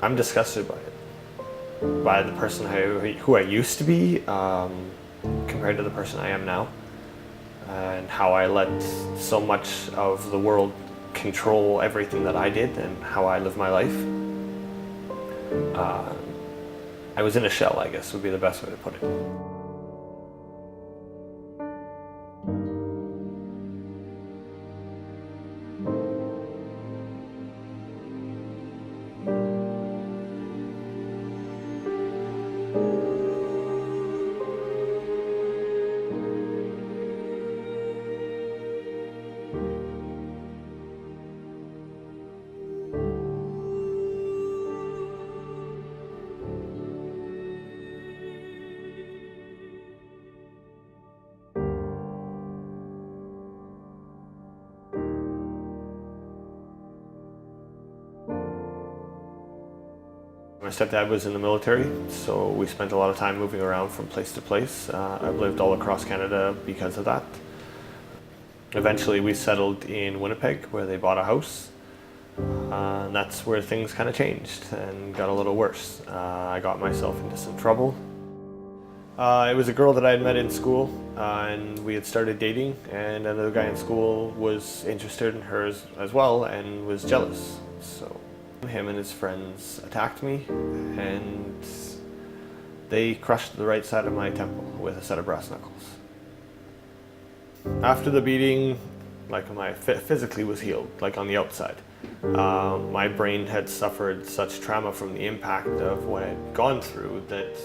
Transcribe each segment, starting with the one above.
I'm disgusted by it, by the person who I used to be compared to the person I am now, and how I let so much of the world control everything that I did and how I live my life. I was in a shell, I guess, would be the best way to put it. My stepdad was in the military, so we spent a lot of time moving around from place to place. I've lived all across Canada because of that. Eventually we settled in Winnipeg, where they bought a house. And that's where things kind of changed and got a little worse. I got myself into some trouble. It was a girl that I had met in school, and we had started dating, and another guy in school was interested in her as well and was jealous. So him and his friends attacked me, and they crushed the right side of my temple with a set of brass knuckles. After the beating, like, my physically was healed, like on the outside. My brain had suffered such trauma from the impact of what I'd gone through that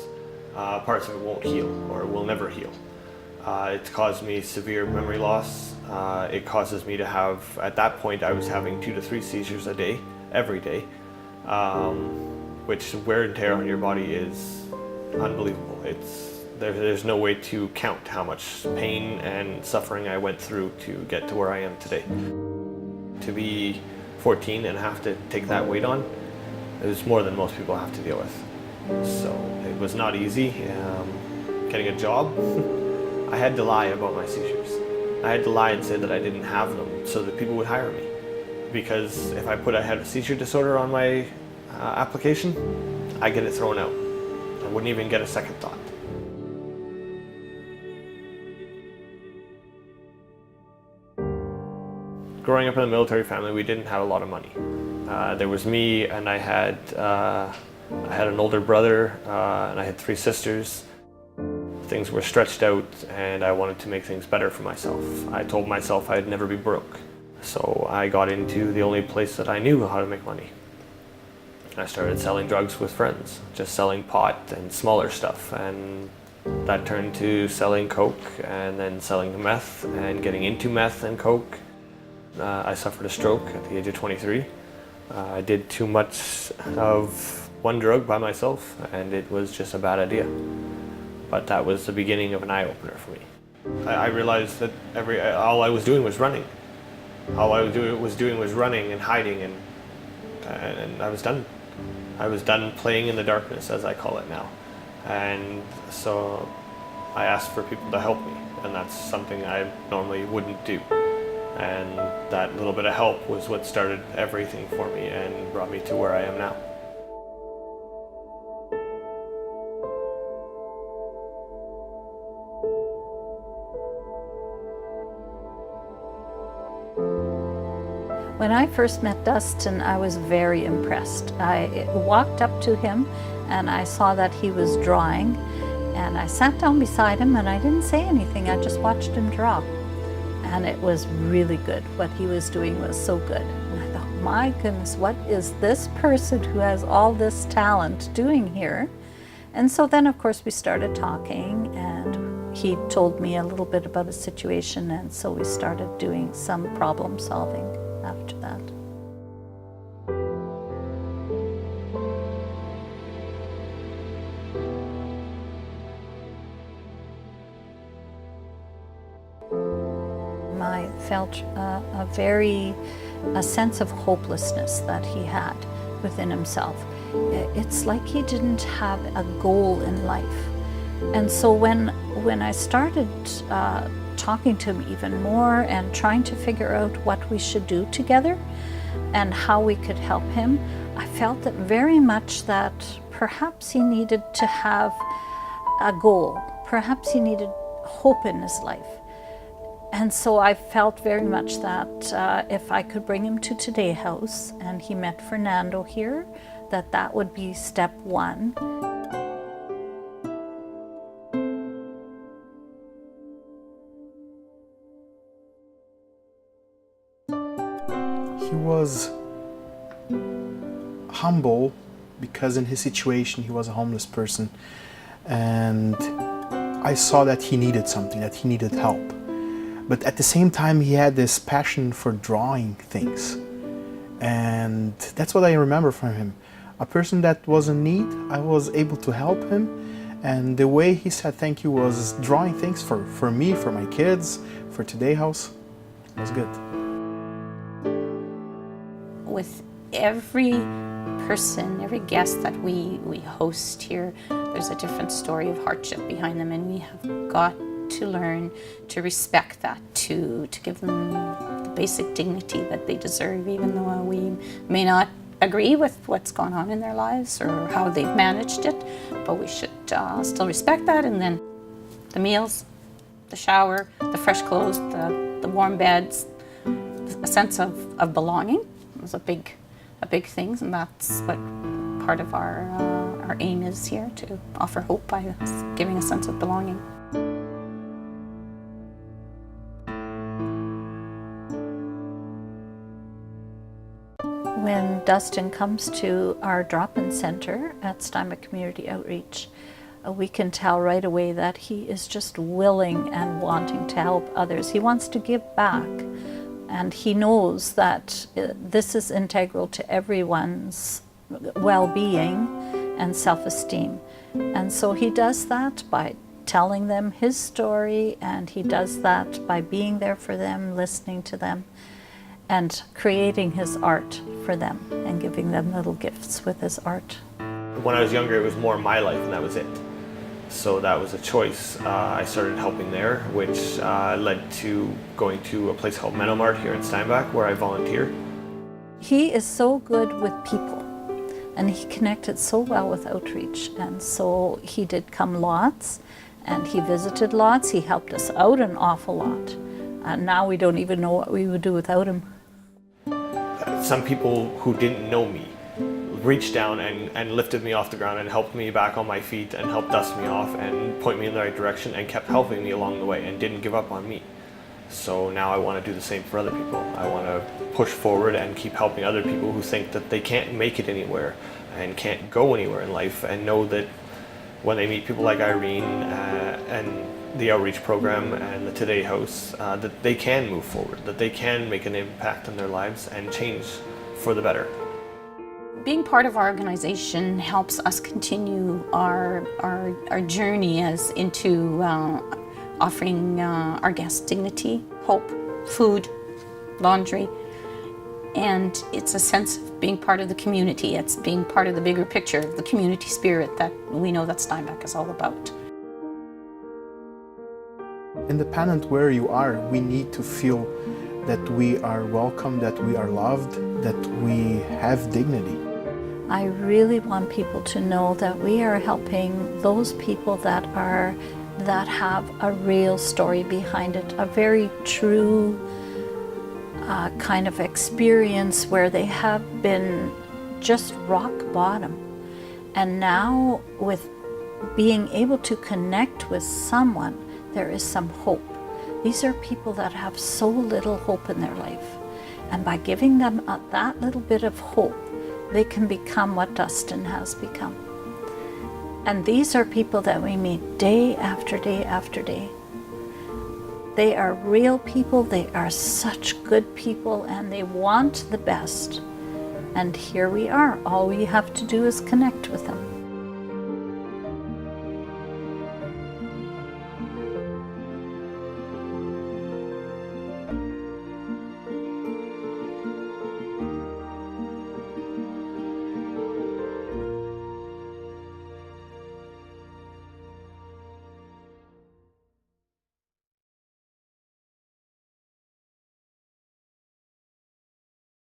parts of it won't heal, or will never heal. It's caused me severe memory loss. It causes me to have, at that point I was having 2 to 3 seizures a day, every day, which wear and tear on your body is unbelievable. There's no way to count how much pain and suffering I went through to get to where I am today. To be 14 and have to take that weight on, it was more than most people have to deal with. So it was not easy. Getting a job, I had to lie about my seizures. I had to lie and say that I didn't have them so that people would hire me. Because if I had a seizure disorder on my application, I get it thrown out. I wouldn't even get a second thought. Growing up in a military family, we didn't have a lot of money. There was me, and I had an older brother, and I had 3 sisters. Things were stretched out, and I wanted to make things better for myself. I told myself I'd never be broke. So I got into the only place that I knew how to make money. I started selling drugs with friends, just selling pot and smaller stuff, and that turned to selling coke, and then selling meth and getting into meth and coke. I suffered a stroke at the age of 23. I did too much of one drug by myself, and it was just a bad idea. But that was the beginning of an eye-opener for me. I realized that all I was doing was running. All I was doing was running and hiding, and I was done. I was done playing in the darkness, as I call it now. And so I asked for people to help me, and that's something I normally wouldn't do. And that little bit of help was what started everything for me and brought me to where I am now. When I first met Dustin, I was very impressed. I walked up to him and I saw that he was drawing, and I sat down beside him and I didn't say anything. I just watched him draw. And it was really good. What he was doing was so good. And I thought, my goodness, what is this person who has all this talent doing here? And so then, of course, we started talking, and he told me a little bit about his situation, and so we started doing some problem solving after that. I felt a sense of hopelessness that he had within himself. It's like he didn't have a goal in life. And so when I started talking to him even more and trying to figure out what we should do together, and how we could help him, I felt that very much that perhaps he needed to have a goal. Perhaps he needed hope in his life. And so I felt very much that if I could bring him to Today House and he met Fernando here, that would be step one. He was humble because in his situation he was a homeless person, and I saw that he needed something, that he needed help. But at the same time he had this passion for drawing things, and that's what I remember from him. A person that was in need, I was able to help him, and the way he said thank you was drawing things for me, for my kids, for Today House. It was good. With every person, every guest that we host here, there's a different story of hardship behind them, and we have got to learn to respect that, to give them the basic dignity that they deserve, even though we may not agree with what's gone on in their lives or how they've managed it, but we should still respect that. And then the meals, the shower, the fresh clothes, the warm beds, a sense of belonging was a big thing, and that's what part of our aim is here, to offer hope by giving a sense of belonging. When Dustin comes to our drop-in center at Steinbach Community Outreach, we can tell right away that he is just willing and wanting to help others. He wants to give back, and he knows that this is integral to everyone's well-being and self-esteem. And so he does that by telling them his story, and he does that by being there for them, listening to them, and creating his art for them and giving them little gifts with his art. When I was younger, it was more my life and that was it. So that was a choice. I started helping there, which led to going to a place called Menomart here in Steinbach, where I volunteer. He is so good with people, and he connected so well with outreach, and so he did come lots, and he visited lots. He helped us out an awful lot, and now we don't even know what we would do without him. Some people who didn't know me reached down and lifted me off the ground and helped me back on my feet and helped dust me off and point me in the right direction and kept helping me along the way and didn't give up on me. So now I want to do the same for other people. I want to push forward and keep helping other people who think that they can't make it anywhere and can't go anywhere in life, and know that when they meet people like Irene and the outreach program and the Today House, that they can move forward, that they can make an impact in their lives and change for the better. Being part of our organization helps us continue our journey as into offering our guests dignity, hope, food, laundry, and it's a sense of being part of the community. It's being part of the bigger picture, the community spirit that we know that Steinbach is all about. Independent where you are, we need to feel that we are welcome, that we are loved, that we have dignity. I really want people to know that we are helping those people that have a real story behind it, a very true kind of experience where they have been just rock bottom. And now with being able to connect with someone, there is some hope. These are people that have so little hope in their life. And by giving them that little bit of hope, they can become what Dustin has become. And these are people that we meet day after day after day. They are real people, they are such good people, and they want the best. And here we are. All we have to do is connect with them.